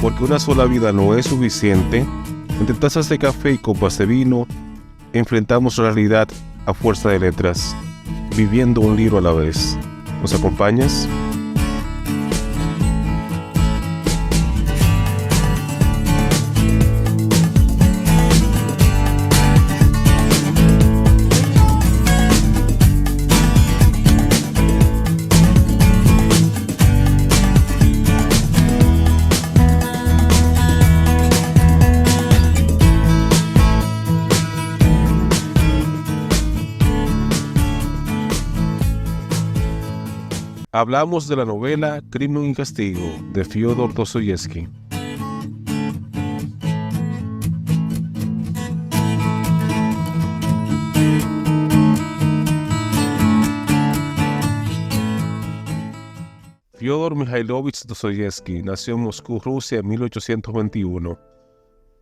Porque una sola vida no es suficiente, entre tazas de café y copas de vino, enfrentamos la realidad a fuerza de letras, viviendo un libro a la vez. ¿Nos acompañas? Hablamos de la novela Crimen y Castigo de Fyodor Dostoyevsky. Fyodor Mikhailovich Dostoyevsky nació en Moscú, Rusia, en 1821.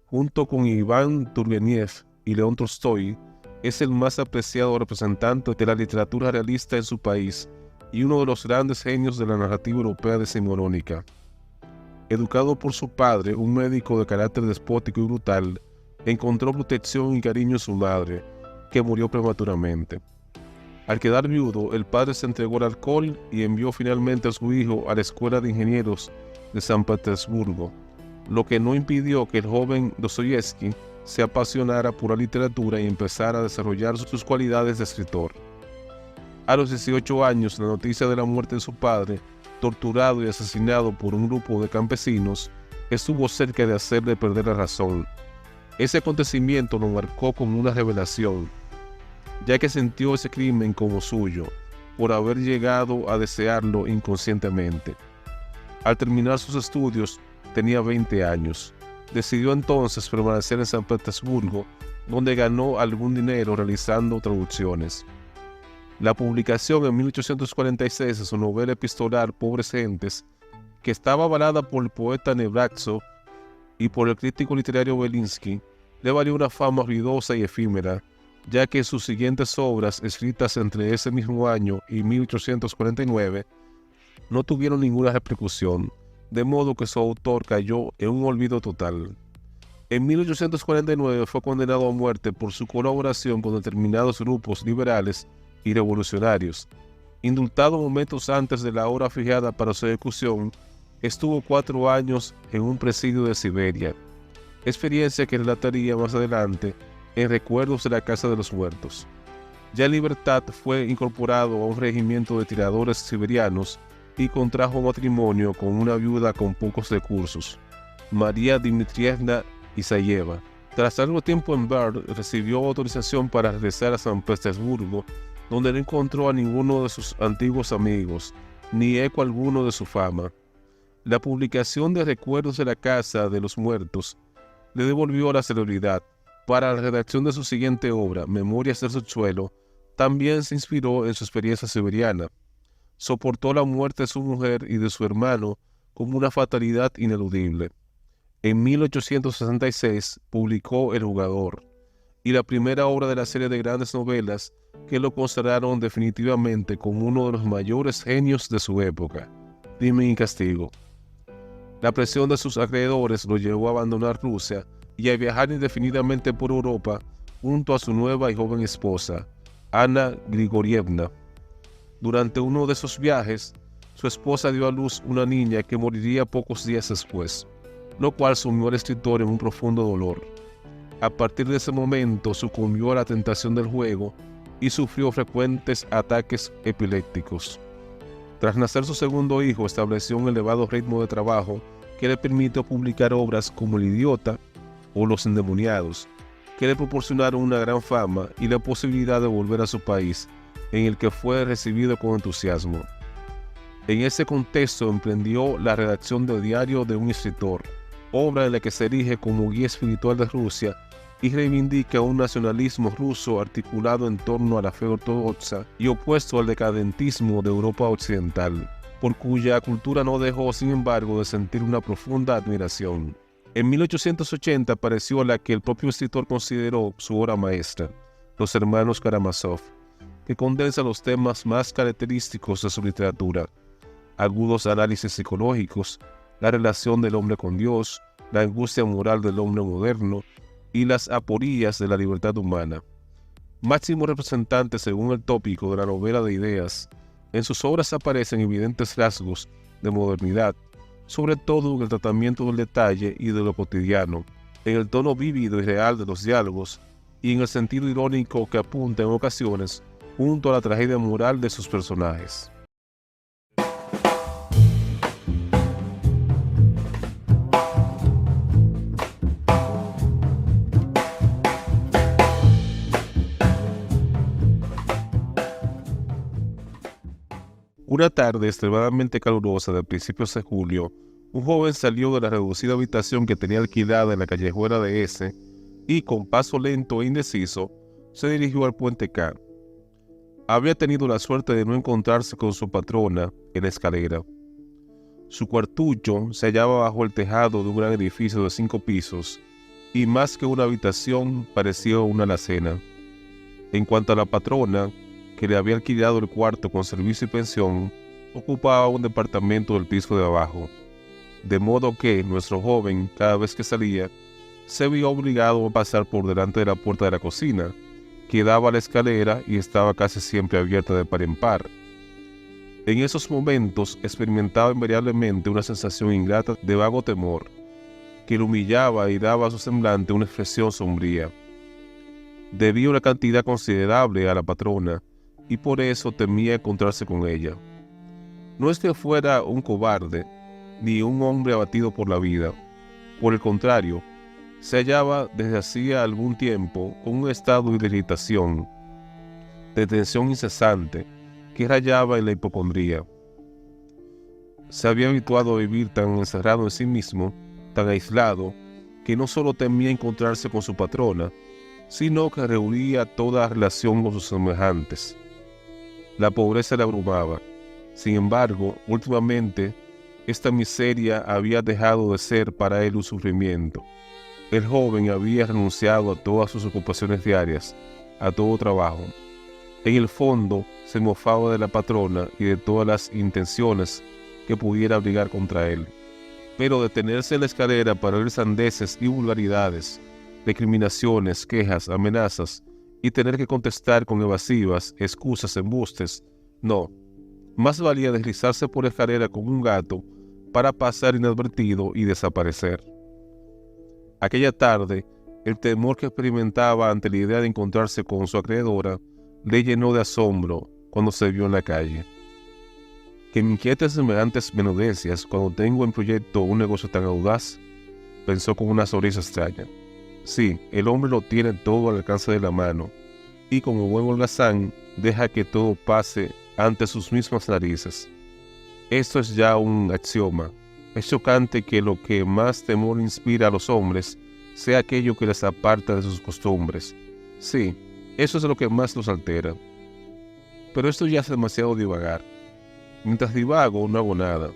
Junto con Iván Turgenev y León Tolstoy, es el más apreciado representante de la literatura realista en su país y uno de los grandes genios de la narrativa europea decimonónica. Educado por su padre, un médico de carácter despótico y brutal, encontró protección y cariño en su madre, que murió prematuramente. Al quedar viudo, el padre se entregó al alcohol y envió finalmente a su hijo a la Escuela de Ingenieros de San Petersburgo, lo que no impidió que el joven Dostoyevsky se apasionara por la literatura y empezara a desarrollar sus cualidades de escritor. A los 18 años, la noticia de la muerte de su padre, torturado y asesinado por un grupo de campesinos, estuvo cerca de hacerle perder la razón. Ese acontecimiento lo marcó como una revelación, ya que sintió ese crimen como suyo, por haber llegado a desearlo inconscientemente. Al terminar sus estudios, tenía 20 años. Decidió entonces permanecer en San Petersburgo, donde ganó algún dinero realizando traducciones. La publicación en 1846 de su novela epistolar Pobres Gentes, que estaba avalada por el poeta Nebraxo y por el crítico literario Belinsky, le valió una fama ruidosa y efímera, ya que sus siguientes obras, escritas entre ese mismo año y 1849, no tuvieron ninguna repercusión, de modo que su autor cayó en un olvido total. En 1849 fue condenado a muerte por su colaboración con determinados grupos liberales y revolucionarios. Indultado momentos antes de la hora fijada para su ejecución, estuvo 4 años en un presidio de Siberia, experiencia que relataría más adelante en Recuerdos de la Casa de los Muertos. Ya en libertad fue incorporado a un regimiento de tiradores siberianos y contrajo matrimonio con una viuda con pocos recursos, María Dmitrievna Isayeva. Tras largo tiempo en Bern, recibió autorización para regresar a San Petersburgo, donde no encontró a ninguno de sus antiguos amigos, ni eco alguno de su fama. La publicación de Recuerdos de la Casa de los Muertos le devolvió la celebridad. Para la redacción de su siguiente obra, Memorias del Subsuelo, también se inspiró en su experiencia siberiana. Soportó la muerte de su mujer y de su hermano como una fatalidad ineludible. En 1866 publicó El Jugador, y la primera obra de la serie de grandes novelas que lo consagraron definitivamente como uno de los mayores genios de su época, Crimen y Castigo. La presión de sus acreedores lo llevó a abandonar Rusia y a viajar indefinidamente por Europa junto a su nueva y joven esposa, Ana Grigorievna. Durante uno de esos viajes, su esposa dio a luz una niña que moriría pocos días después, lo cual sumió al escritor en un profundo dolor. A partir de ese momento sucumbió a la tentación del juego y sufrió frecuentes ataques epilépticos. Tras nacer su segundo hijo, estableció un elevado ritmo de trabajo que le permitió publicar obras como El Idiota o Los Endemoniados, que le proporcionaron una gran fama y la posibilidad de volver a su país, en el que fue recibido con entusiasmo. En ese contexto emprendió la redacción del Diario de un Escritor, obra en la que se erige como guía espiritual de Rusia y reivindica un nacionalismo ruso articulado en torno a la fe ortodoxa y opuesto al decadentismo de Europa occidental, por cuya cultura no dejó, sin embargo, de sentir una profunda admiración. En 1880 apareció la que el propio escritor consideró su obra maestra, Los Hermanos Karamazov, que condensa los temas más característicos de su literatura: agudos análisis psicológicos, la relación del hombre con Dios, la angustia moral del hombre moderno y las aporías de la libertad humana. Máximo representante según el tópico de la novela de ideas, en sus obras aparecen evidentes rasgos de modernidad, sobre todo en el tratamiento del detalle y de lo cotidiano, en el tono vívido y real de los diálogos y en el sentido irónico que apunta en ocasiones junto a la tragedia moral de sus personajes. Una tarde extremadamente calurosa de principios de julio, un joven salió de la reducida habitación que tenía alquilada en la callejuela de S y, con paso lento e indeciso, se dirigió al puente K. Había tenido la suerte de no encontrarse con su patrona en la escalera. Su cuartucho se hallaba bajo el tejado de un gran edificio de 5 pisos y, más que una habitación, parecía una alacena. En cuanto a la patrona, que le había alquilado el cuarto con servicio y pensión, ocupaba un departamento del piso de abajo, de modo que nuestro joven, cada vez que salía, se vio obligado a pasar por delante de la puerta de la cocina, que daba a la escalera y estaba casi siempre abierta de par en par. En esos momentos experimentaba invariablemente una sensación ingrata de vago temor, que lo humillaba y daba a su semblante una expresión sombría. Debía una cantidad considerable a la patrona, y por eso temía encontrarse con ella. No es que fuera un cobarde, ni un hombre abatido por la vida. Por el contrario, se hallaba desde hacía algún tiempo con un estado de irritación, de tensión incesante, que rayaba en la hipocondría. Se había habituado a vivir tan encerrado en sí mismo, tan aislado, que no solo temía encontrarse con su patrona, sino que rehuía toda relación con sus semejantes. La pobreza le abrumaba. Sin embargo, últimamente, esta miseria había dejado de ser para él un sufrimiento. El joven había renunciado a todas sus ocupaciones diarias, a todo trabajo. En el fondo, se mofaba de la patrona y de todas las intenciones que pudiera abrigar contra él. Pero detenerse en la escalera para oír sandeces y vulgaridades, recriminaciones, quejas, amenazas, y tener que contestar con evasivas, excusas, embustes, no. Más valía deslizarse por la escalera como un gato para pasar inadvertido y desaparecer. Aquella tarde, el temor que experimentaba ante la idea de encontrarse con su acreedora le llenó de asombro cuando se vio en la calle. ¿Que me inquieten semejantes menudencias cuando tengo en proyecto un negocio tan audaz?, pensó con una sonrisa extraña. Sí, el hombre lo tiene todo al alcance de la mano, y como buen holgazán, deja que todo pase ante sus mismas narices. Esto es ya un axioma. Es chocante que lo que más temor inspira a los hombres sea aquello que les aparta de sus costumbres. Sí, eso es lo que más los altera. Pero esto ya es demasiado divagar. Mientras divago, no hago nada.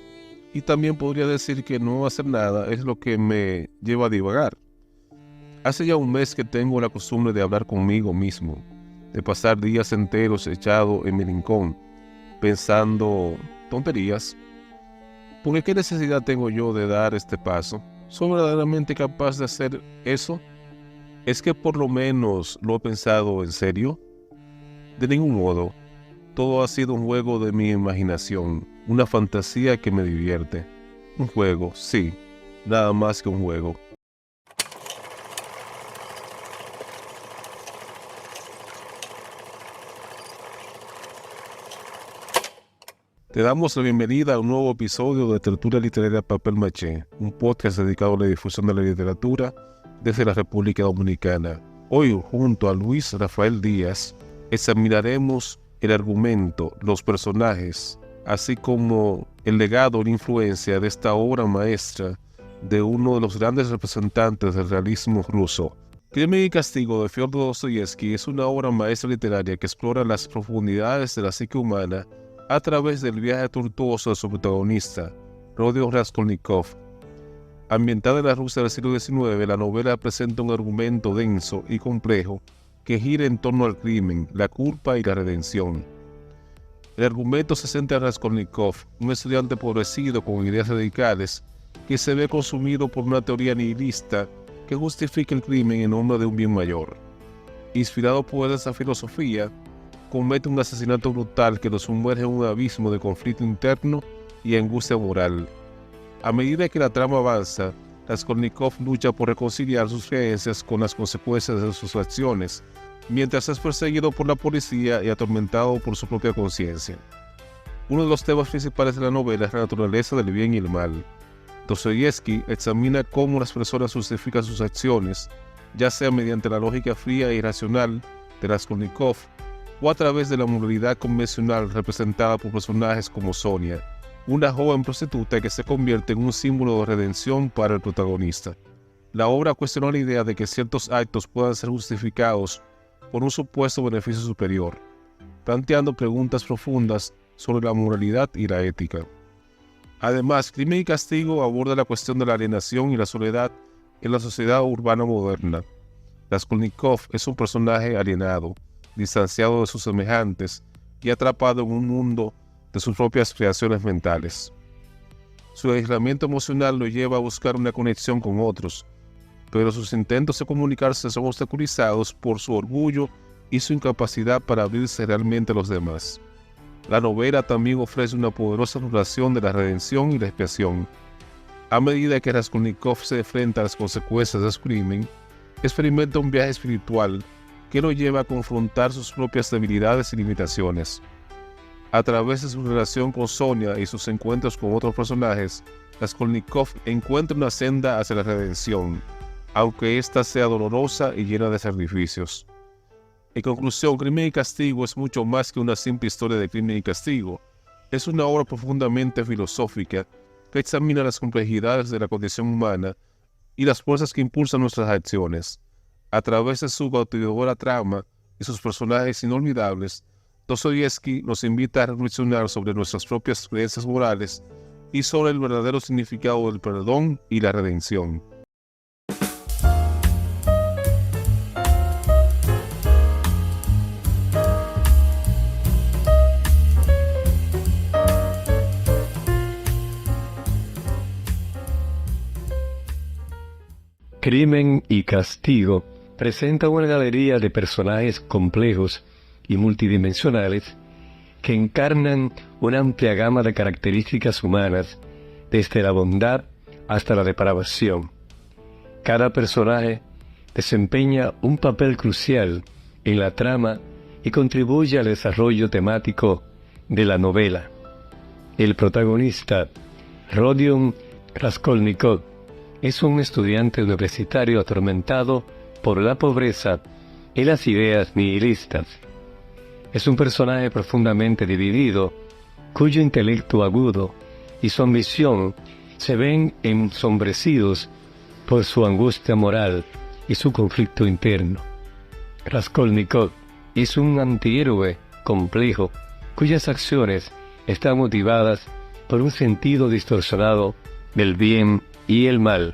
Y también podría decir que no hacer nada es lo que me lleva a divagar. Hace ya un mes que tengo la costumbre de hablar conmigo mismo, de pasar días enteros echado en mi rincón, pensando tonterías. ¿Por qué necesidad tengo yo de dar este paso? ¿Soy verdaderamente capaz de hacer eso? ¿Es que por lo menos lo he pensado en serio? De ningún modo. Todo ha sido un juego de mi imaginación, una fantasía que me divierte. Un juego, sí, nada más que un juego. Te damos la bienvenida a un nuevo episodio de Tertulia Literaria Papel Maché, un podcast dedicado a la difusión de la literatura desde la República Dominicana. Hoy, junto a Luis Rafael Díaz, examinaremos el argumento, los personajes, así como el legado y la influencia de esta obra maestra de uno de los grandes representantes del realismo ruso. Crimen y Castigo de Fyodor Dostoyevsky es una obra maestra literaria que explora las profundidades de la psique humana a través del viaje tortuoso de su protagonista, Rodion Raskolnikov. Ambientada en la Rusia del siglo XIX, la novela presenta un argumento denso y complejo que gira en torno al crimen, la culpa y la redención. El argumento se centra en Raskolnikov, un estudiante empobrecido con ideas radicales que se ve consumido por una teoría nihilista que justifica el crimen en nombre de un bien mayor. Inspirado por esa filosofía, comete un asesinato brutal que lo sumerge en un abismo de conflicto interno y angustia moral. A medida que la trama avanza, Raskolnikov lucha por reconciliar sus creencias con las consecuencias de sus acciones, mientras es perseguido por la policía y atormentado por su propia conciencia. Uno de los temas principales de la novela es la naturaleza del bien y el mal. Dostoyevsky examina cómo las personas justifican sus acciones, ya sea mediante la lógica fría e irracional de Raskolnikov o a través de la moralidad convencional representada por personajes como Sonia, una joven prostituta que se convierte en un símbolo de redención para el protagonista. La obra cuestiona la idea de que ciertos actos puedan ser justificados por un supuesto beneficio superior, planteando preguntas profundas sobre la moralidad y la ética. Además, Crimen y Castigo aborda la cuestión de la alienación y la soledad en la sociedad urbana moderna. Raskolnikov es un personaje alienado, distanciado de sus semejantes y atrapado en un mundo de sus propias creaciones mentales. Su aislamiento emocional lo lleva a buscar una conexión con otros, pero sus intentos de comunicarse son obstaculizados por su orgullo y su incapacidad para abrirse realmente a los demás. La novela también ofrece una poderosa relación de la redención y la expiación. A medida que Raskolnikov se enfrenta a las consecuencias de su crimen, experimenta un viaje espiritual que lo lleva a confrontar sus propias debilidades y limitaciones. A través de su relación con Sonia y sus encuentros con otros personajes, Raskolnikov encuentra una senda hacia la redención, aunque ésta sea dolorosa y llena de sacrificios. En conclusión, Crimen y Castigo es mucho más que una simple historia de crimen y castigo. Es una obra profundamente filosófica que examina las complejidades de la condición humana y las fuerzas que impulsan nuestras acciones. A través de su cautivadora trama y sus personajes inolvidables, Dostoyevsky nos invita a reflexionar sobre nuestras propias creencias morales y sobre el verdadero significado del perdón y la redención. Crimen y Castigo presenta una galería de personajes complejos y multidimensionales que encarnan una amplia gama de características humanas, desde la bondad hasta la depravación. Cada personaje desempeña un papel crucial en la trama y contribuye al desarrollo temático de la novela. El protagonista, Rodion Raskolnikov, es un estudiante universitario atormentado por la pobreza y las ideas nihilistas. Es un personaje profundamente dividido, cuyo intelecto agudo y su ambición se ven ensombrecidos por su angustia moral y su conflicto interno. Raskolnikov es un antihéroe complejo, cuyas acciones están motivadas por un sentido distorsionado del bien y el mal.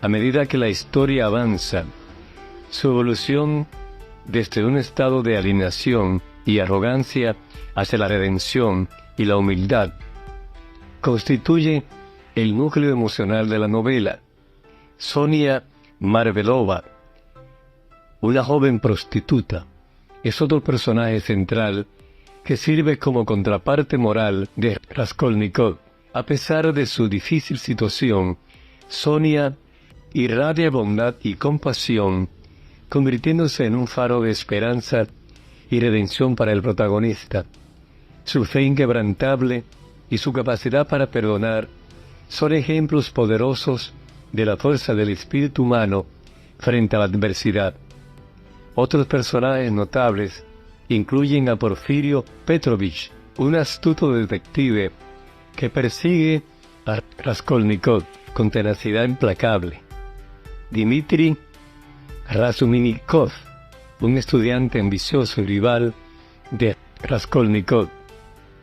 A medida que la historia avanza, su evolución desde un estado de alienación y arrogancia hacia la redención y la humildad constituye el núcleo emocional de la novela. Sonia Marvelova, una joven prostituta, es otro personaje central que sirve como contraparte moral de Raskolnikov. A pesar de su difícil situación, Sonia irradia bondad y compasión, convirtiéndose en un faro de esperanza y redención para el protagonista. Su fe inquebrantable y su capacidad para perdonar son ejemplos poderosos de la fuerza del espíritu humano frente a la adversidad. Otros personajes notables incluyen a Porfirio Petrovich, un astuto detective que persigue a Raskolnikov con tenacidad implacable; Dmitri Razuminikov, un estudiante ambicioso y rival de Raskolnikov;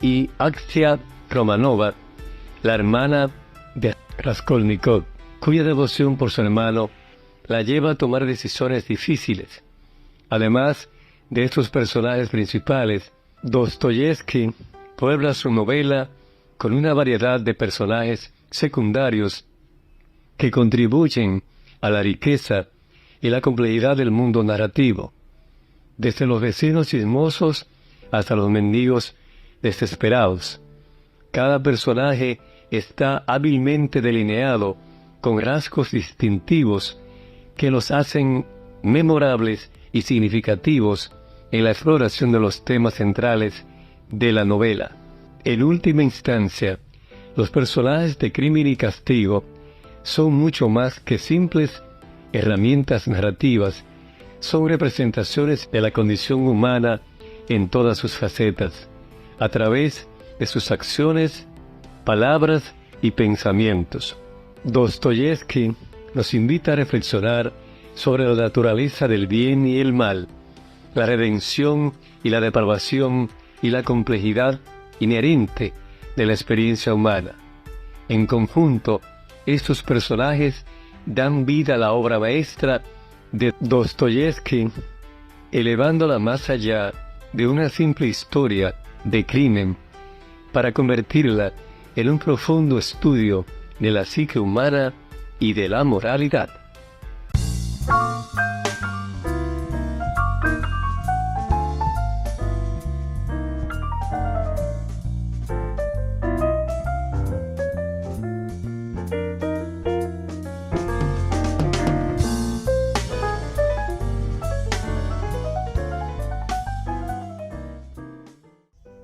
y Aksya Romanova, la hermana de Raskolnikov, cuya devoción por su hermano la lleva a tomar decisiones difíciles. Además de estos personajes principales, Dostoyevsky puebla su novela con una variedad de personajes secundarios que contribuyen a la riqueza y la complejidad del mundo narrativo, desde los vecinos chismosos hasta los mendigos desesperados. Cada personaje está hábilmente delineado con rasgos distintivos que los hacen memorables y significativos en la exploración de los temas centrales de la novela. En última instancia, los personajes de Crimen y Castigo son mucho más que simples herramientas narrativas, son representaciones de la condición humana en todas sus facetas, a través de sus acciones, palabras y pensamientos. Dostoyevski nos invita a reflexionar sobre la naturaleza del bien y el mal, la redención y la depravación y la complejidad inherente de la experiencia humana. En conjunto, estos personajes dan vida a la obra maestra de Dostoyevski, elevándola más allá de una simple historia de crimen para convertirla en un profundo estudio de la psique humana y de la moralidad.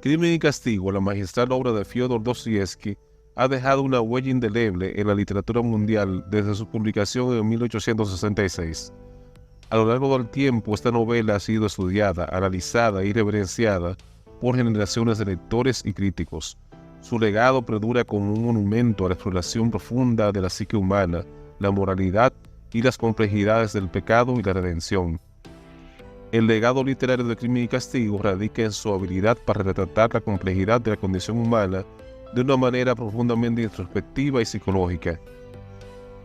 Crimen y Castigo, la magistral obra de Fyodor Dostoyevski, ha dejado una huella indeleble en la literatura mundial desde su publicación en 1866. A lo largo del tiempo, esta novela ha sido estudiada, analizada y reverenciada por generaciones de lectores y críticos. Su legado perdura como un monumento a la exploración profunda de la psique humana, la moralidad y las complejidades del pecado y la redención. El legado literario de Crimen y Castigo radica en su habilidad para retratar la complejidad de la condición humana de una manera profundamente introspectiva y psicológica.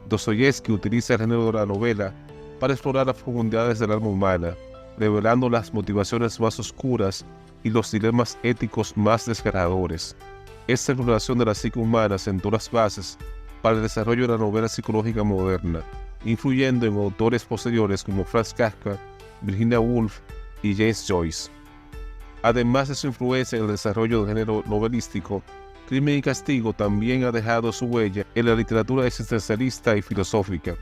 Dostoyevski utiliza el género de la novela para explorar las profundidades del alma humana, revelando las motivaciones más oscuras y los dilemas éticos más desgarradores. Esta exploración de la psique humana sentó las bases para el desarrollo de la novela psicológica moderna, influyendo en autores posteriores como Franz Kafka, Virginia Woolf y James Joyce. Además de su influencia en el desarrollo del género novelístico, Crimen y Castigo también ha dejado su huella en la literatura existencialista y filosófica.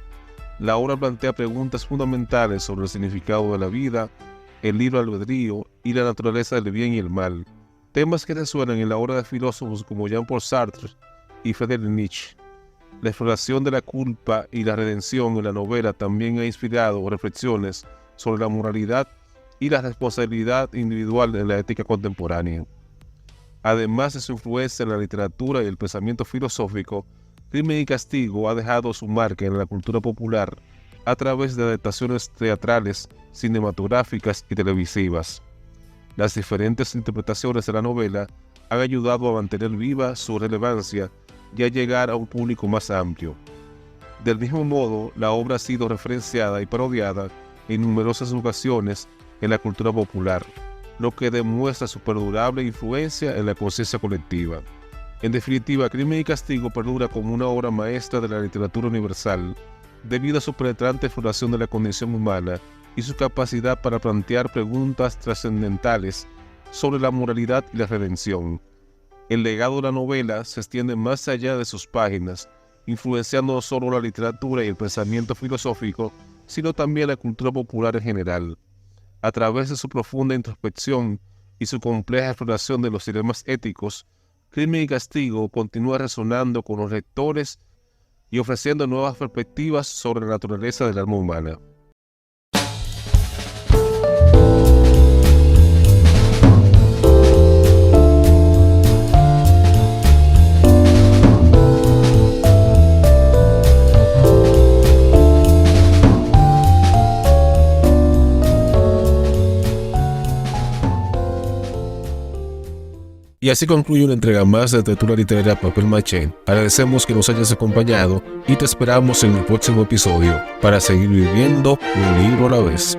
La obra plantea preguntas fundamentales sobre el significado de la vida, el libre albedrío y la naturaleza del bien y el mal, temas que resuenan en la obra de filósofos como Jean-Paul Sartre y Friedrich Nietzsche. La exploración de la culpa y la redención en la novela también ha inspirado reflexiones sobre la moralidad y la responsabilidad individual en la ética contemporánea. Además de su influencia en la literatura y el pensamiento filosófico, Crimen y Castigo ha dejado su marca en la cultura popular a través de adaptaciones teatrales, cinematográficas y televisivas. Las diferentes interpretaciones de la novela han ayudado a mantener viva su relevancia y a llegar a un público más amplio. Del mismo modo, la obra ha sido referenciada y parodiada en numerosas ocasiones en la cultura popular, lo que demuestra su perdurable influencia en la conciencia colectiva. En definitiva, Crimen y Castigo perdura como una obra maestra de la literatura universal, debido a su penetrante exploración de la condición humana y su capacidad para plantear preguntas trascendentales sobre la moralidad y la redención. El legado de la novela se extiende más allá de sus páginas, influenciando no solo la literatura y el pensamiento filosófico, sino también la cultura popular en general. A través de su profunda introspección y su compleja exploración de los dilemas éticos, Crimen y Castigo continúa resonando con los lectores y ofreciendo nuevas perspectivas sobre la naturaleza del alma humana. Y así concluye una entrega más de Literatura Literaria Papel Maché. Agradecemos que nos hayas acompañado y te esperamos en el próximo episodio para seguir viviendo un libro a la vez.